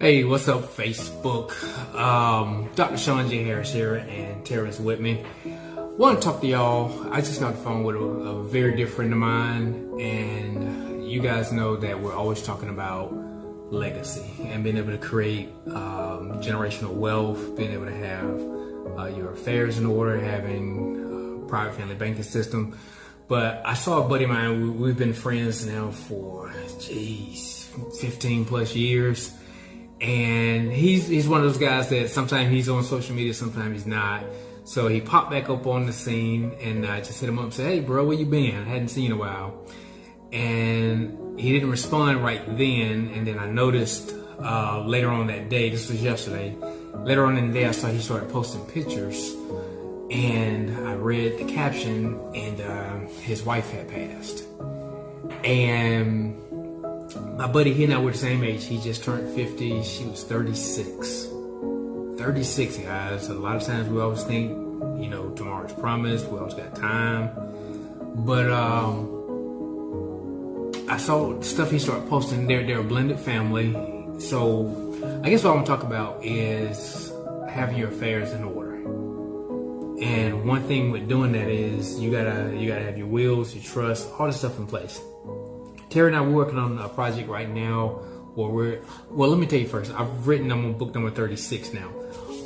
Hey, what's up, Facebook? Dr. Sean J. Harris here, and Tara's with me. Want to talk to y'all. I just got off the phone with a very dear friend of mine, and you guys know that we're always talking about legacy and being able to create generational wealth, being able to have your affairs in order, having a private family banking system. But I saw a buddy of mine. We've been friends now for 15 plus years. And he's one of those guys that sometimes he's on social media, sometimes he's not. So he popped back up on the scene, and I just hit him up and said, "Hey, bro, where you been? I hadn't seen you in a while." And he didn't respond right then. And then I noticed later on that day, this was yesterday, later on in the day, I saw he started posting pictures. And I read the caption, and his wife had passed. And my buddy, he and I were the same age. He just turned 50. She was 36. 36, guys. A lot of times we always think, tomorrow's promised. We always got time. But I saw stuff he started posting. They're a blended family. So I guess what I want to talk about is having your affairs in order. And one thing with doing that is you gotta have your wills, your trust, all the stuff in place. Terry and I, we're working on a project right now where let me tell you first, I'm on book number 36 now.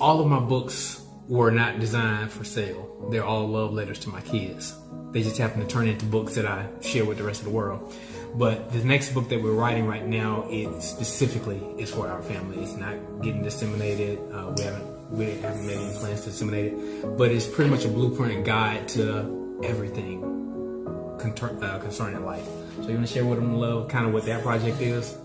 All of my books were not designed for sale. They're all love letters to my kids. They just happen to turn into books that I share with the rest of the world. But the next book that we're writing right now, it specifically is for our family. It's not getting disseminated. We haven't made any plans to disseminate it. But it's pretty much a blueprint and guide to everything concerning life. So you want to share with them, love, kind of what that project is?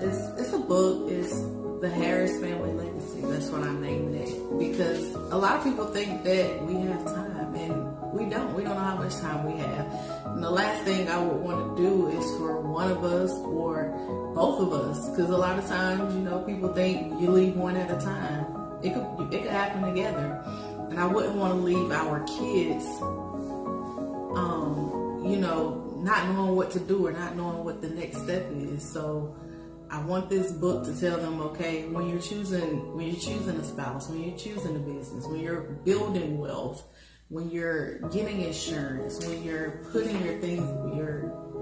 It's a book. It's the Harris Family Legacy. That's what I'm naming it, because a lot of people think that we have time, and we don't. We don't know how much time we have. And the last thing I would want to do is for one of us or both of us, because a lot of times, people think you leave one at a time. It could happen together, and I wouldn't want to leave our kids, not knowing what to do or not knowing what the next step is. So I want this book to tell them, okay, when you're choosing a spouse, when you're choosing a business, when you're building wealth, when you're getting insurance, when you're putting your things,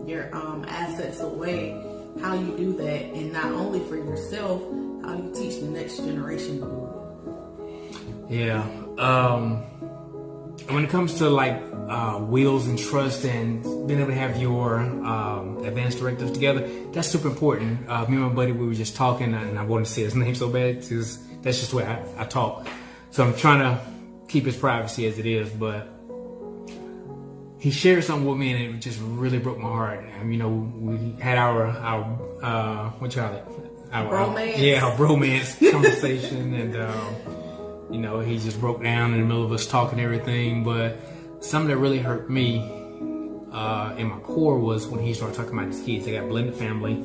your assets away, how you do that, and not only for yourself, how you teach the next generation to do it. Yeah. When it comes to wills and trust and being able to have your advanced directives together, that's super important. Me and my buddy, we were just talking, and I wanted to say his name so bad because that's just the way I talk. So I'm trying to keep his privacy as it is, but he shared something with me, and it just really broke my heart. We had our what you call it? Our bromance. Our bromance conversation, and he just broke down in the middle of us talking everything. But something that really hurt me in my core was when he started talking about his kids. They got a blended family.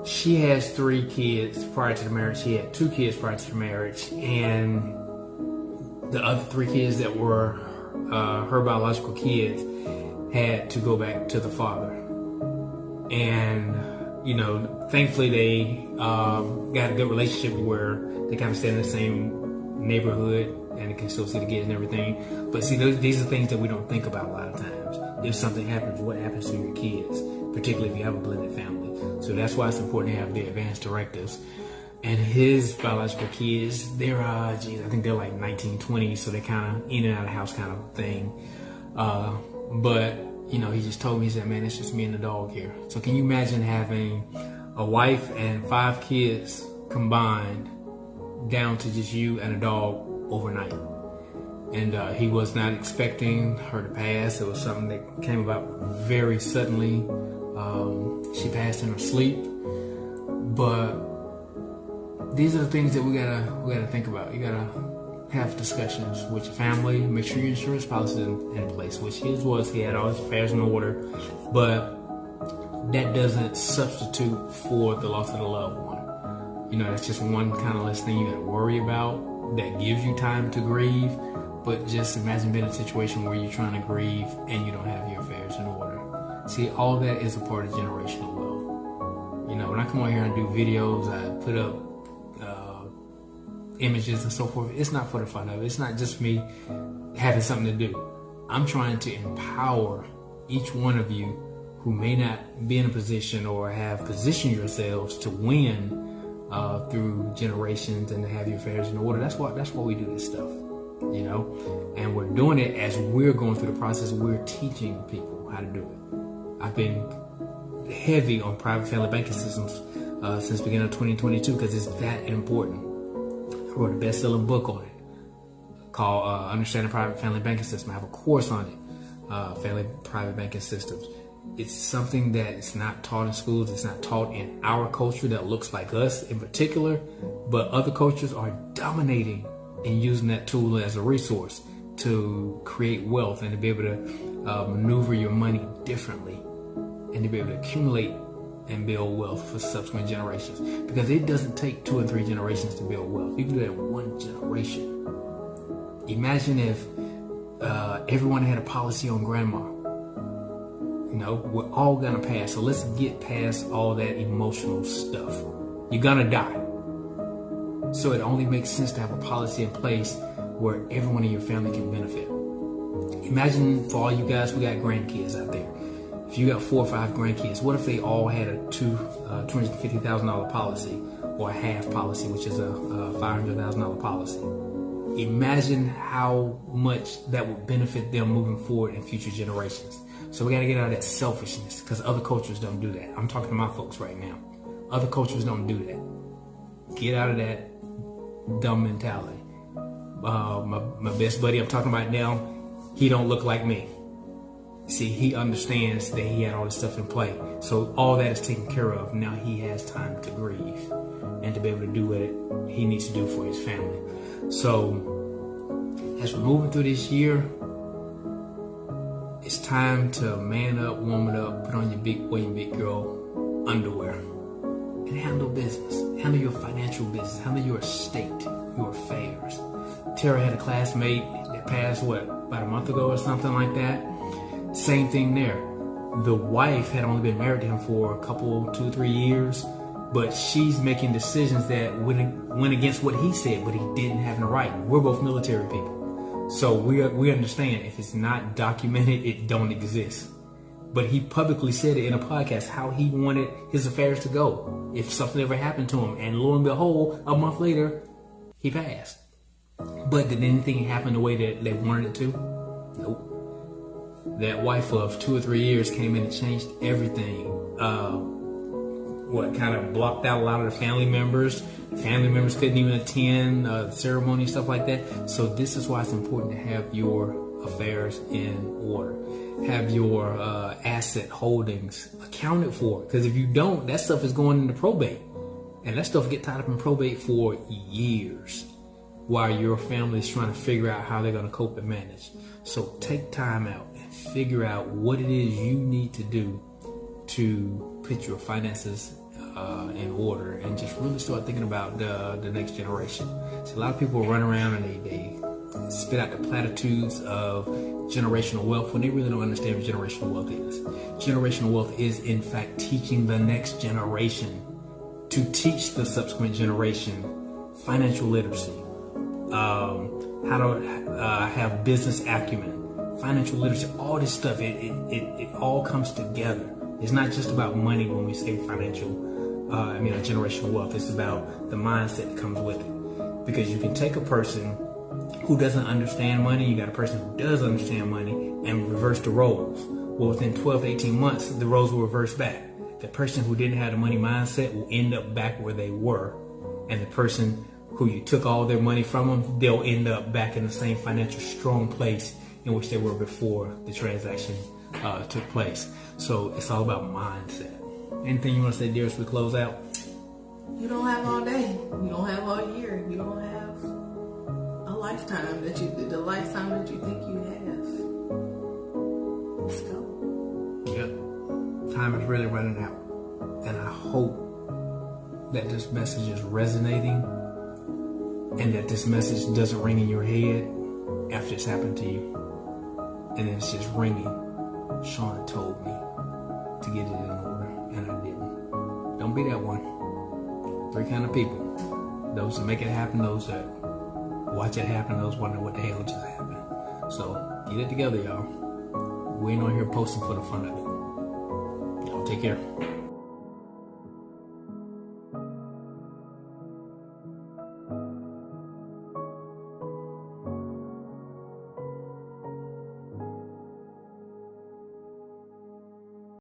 She has 3 kids prior to the marriage. He had 2 kids prior to the marriage, and the other 3 kids that were her biological kids had to go back to the father. And thankfully they got a good relationship where they kind of stay in the same neighborhood and they can still see the kids and everything. But see, these are things that we don't think about a lot of times. If something happens, what happens to your kids, particularly if you have a blended family? So that's why it's important to have the advanced directives. And his biological kids, they're I think they're like 19, 20, so they're kind of in and out of the house kind of thing. But he just told me, he said, "Man, it's just me and the dog here." So can you imagine having a wife and 5 kids combined down to just you and a dog overnight? And he was not expecting her to pass. It was something that came about very suddenly. She passed in her sleep. But these are the things that we gotta think about. You gotta have discussions with your family. Make sure your insurance policy is in place, which his was. He had all his affairs in order, but that doesn't substitute for the loss of the loved one. That's just one kind of less thing you gotta worry about. That gives you time to grieve. But just imagine being in a situation where you're trying to grieve and you don't have your affairs in order. See, all that is a part of generational wealth. When I come on here and do videos, I put up images and so forth. It's not for the fun of it. It's not just me having something to do. I'm trying to empower each one of you who may not be in a position or have positioned yourselves to win through generations and to have your affairs in order. That's why we do this stuff, you know. And we're doing it as we're going through the process. We're teaching people how to do it. I've been heavy on private family banking systems since the beginning of 2022 because it's that important. I wrote a best-selling book on it called Understanding Private Family Banking System. I have a course on it, Family Private Banking Systems. It's something that is not taught in schools. It's not taught in our culture that looks like us in particular, but other cultures are dominating and using that tool as a resource to create wealth and to be able to maneuver your money differently and to be able to accumulate and build wealth for subsequent generations. Because it doesn't take 2 and 3 generations to build wealth. You can do that in 1 generation. Imagine if everyone had a policy on grandma. You know, we're all gonna pass. So let's get past all that emotional stuff. You're gonna die. So it only makes sense to have a policy in place where everyone in your family can benefit. Imagine for all you guys who got grandkids out there. If you got 4 or 5 grandkids, what if they all had a $250,000 policy or a half policy, which is a $500,000 policy? Imagine how much that would benefit them moving forward in future generations. So we got to get out of that selfishness because other cultures don't do that. I'm talking to my folks right now. Other cultures don't do that. Get out of that dumb mentality. My best buddy I'm talking about now, he don't look like me. See, he understands that he had all this stuff in play. So all that is taken care of. Now he has time to grieve and to be able to do what he needs to do for his family. So as we're moving through this year, it's time to man up, woman up, put on your big boy and big girl underwear and handle business. Handle your financial business. Handle your estate, your affairs. Tara had a classmate that passed, about a month ago or something like that. Same thing there. The wife had only been married to him for a couple, 2 or 3 years, but she's making decisions that went against what he said, but he didn't have in writing. We're both military people. So we understand if it's not documented, it don't exist. But he publicly said it in a podcast how he wanted his affairs to go if something ever happened to him. And lo and behold, a month later, he passed. But did anything happen the way that they wanted it to? Nope. That wife of 2 or 3 years came in and changed everything. Kind of blocked out a lot of the family members. Family members couldn't even attend the ceremony, stuff like that. So this is why it's important to have your affairs in order. Have your asset holdings accounted for. Because if you don't, that stuff is going into probate. And that stuff get tied up in probate for years while your family is trying to figure out how they're going to cope and manage. So take time out and figure out what it is you need to do to put your finances in order and just really start thinking about the next generation. So a lot of people run around and they spit out the platitudes of generational wealth when they really don't understand what generational wealth is. Generational wealth is in fact teaching the next generation to teach the subsequent generation financial literacy, how to have business acumen, financial literacy, all this stuff. It all comes together. It's not just about money when we say generational wealth. It's about the mindset that comes with it. Because you can take a person who doesn't understand money, you got a person who does understand money, and reverse the roles. Well, within 12 to 18 months, the roles will reverse back. The person who didn't have the money mindset will end up back where they were. And the person who you took all their money from them, they'll end up back in the same financial strong place in which they were before the transaction took place. So it's all about mindset. Anything you want to say, dear, as we close out? You don't have all day. You don't have all year. You don't have a lifetime the lifetime that you think you have. Let's go. Yep. Time is really running out. And I hope that this message is resonating and that this message doesn't ring in your head after it's happened to you. And it's just ringing. Sean told me to get it in order, and I didn't. Don't be that one. 3 kind of people. those that make it happen, those that watch it happen, those wonder what the hell just happened. So get it together, y'all. We ain't on here posting for the fun of it. Y'all take care.